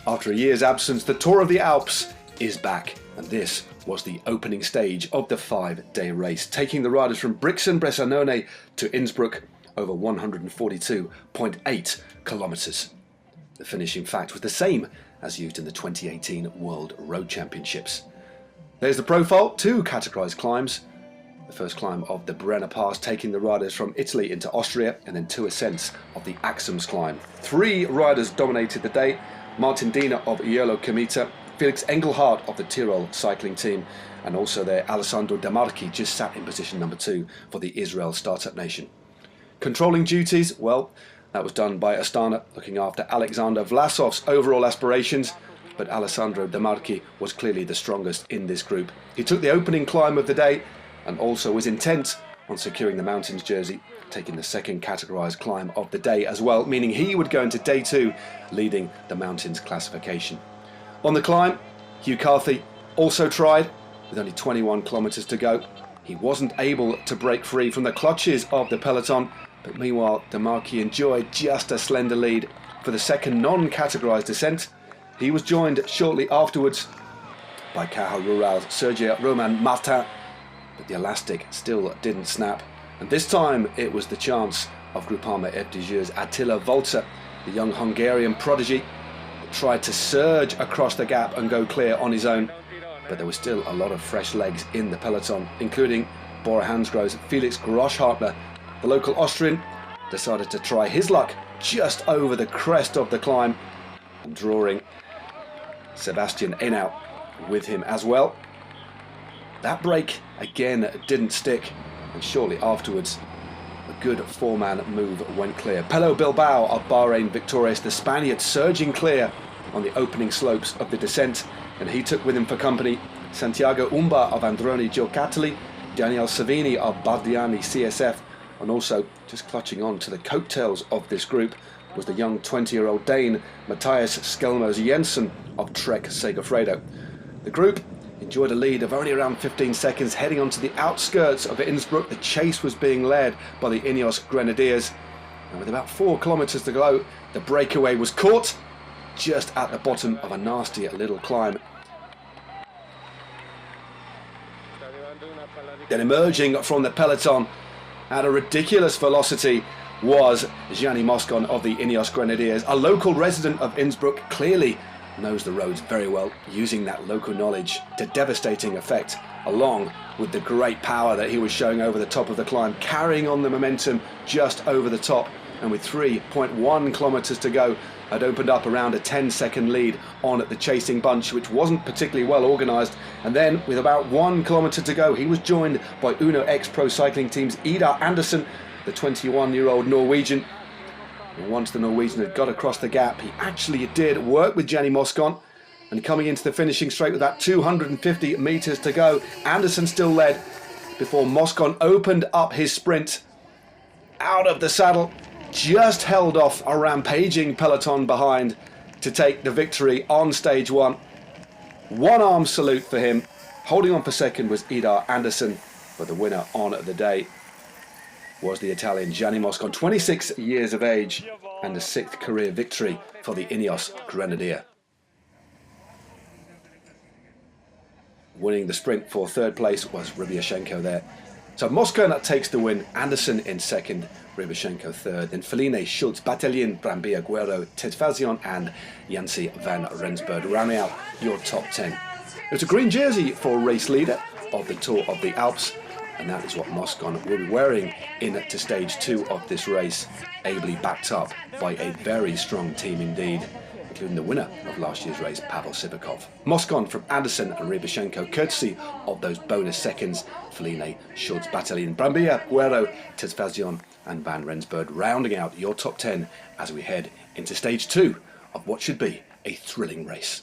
After a year's absence, the Tour of the Alps is back, and this was the opening stage of the 5-day race, taking the riders from Brixen-Bressanone to Innsbruck over 142.8 kilometres. The finish, in fact, was the same as used in the 2018 World Road Championships. There's the profile, 2 categorised climbs. The first climb of the Brenner Pass, taking the riders from Italy into Austria, and then 2 ascents of the Axams climb. 3 riders dominated the day: Martin Diener of Iolo Cometa, Felix Engelhardt of the Tyrol cycling team, and also there Alessandro De Marchi just sat in position number 2 for the Israel Startup Nation. Controlling duties, well, that was done by Astana, looking after Alexander Vlasov's overall aspirations, but Alessandro De Marchi was clearly the strongest in this group. He took the opening climb of the day and also was intent on securing the mountains jersey, taking the second categorised climb of the day as well, meaning he would go into day 2 leading the mountains classification. On the climb, Hugh Carthy also tried, with only 21 kilometres to go. He wasn't able to break free from the clutches of the peloton, but meanwhile De Marchi enjoyed just a slender lead for the second non-categorised descent. He was joined shortly afterwards by Caja Rural's Sergio Roman Martin, but the elastic still didn't snap, and this time it was the chance of Groupama FDJ's Attila Volzer, the young Hungarian prodigy, that tried to surge across the gap and go clear on his own, but there was still a lot of fresh legs in the peloton, including Bora Hansgrohe's Felix Grosshartner. The local Austrian decided to try his luck just over the crest of the climb, drawing Sebastian Enau with him as well. That break again didn't stick, and shortly afterwards a good 4-man move went clear. Pello Bilbao of Bahrain victorious, the Spaniard surging clear on the opening slopes of the descent, and he took with him for company Santiago Umba of Androni Giocattoli, Daniel Savini of Bardiani CSF, and also just clutching on to the coattails of this group was the young 20-year-old Dane Matthias Skelmos Jensen of Trek Segafredo. The group enjoyed a lead of only around 15 seconds heading onto the outskirts of Innsbruck. The chase was being led by the Ineos Grenadiers, and with about 4 kilometres to go, the breakaway was caught just at the bottom of a nasty little climb. Then emerging from the peloton at a ridiculous velocity was Gianni Moscon of the Ineos Grenadiers, a local resident of Innsbruck, clearly knows the roads very well, using that local knowledge to devastating effect, along with the great power that he was showing over the top of the climb, carrying on the momentum just over the top, and with 3.1 kilometres to go had opened up around a 10-second lead on at the chasing bunch, which wasn't particularly well organised. And then with about 1 kilometre to go, he was joined by Uno X Pro Cycling Team's Idar Andersen, the 21-year-old Norwegian. And once the Norwegian had got across the gap, he actually did work with Gianni Moscon, and coming into the finishing straight with about 250 metres to go, Andersen still led before Moscon opened up his sprint out of the saddle, just held off a rampaging peloton behind to take the victory on stage 1. One-arm salute for him. Holding on for second was Idar Andersen, but the winner on the day was the Italian Gianni Moscon, 26 years of age, and the 6th career victory for the Ineos Grenadier. Winning the sprint for 3rd place was Rybyashenko there. So Moscon takes the win, Andersen in 2nd, Rybyashenko 3rd, then Feline, Schultz, Bataillon, Brambilla, Guerrero, Tedfazion and Janci van Rensburg rounding out your top 10. It's a green jersey for race leader of the Tour of the Alps, and that is what Moscon will be wearing into stage 2 of this race, ably backed up by a very strong team indeed, including the winner of last year's race, Pavel Sivakov. Moscon from Andersen and Rybyashenko, courtesy of those bonus seconds, Feline, Schultz, Bataillon, Brambilla, Guerrero, Tedfazion and Van Rensburg, rounding out your top 10 as we head into stage 2 of what should be a thrilling race.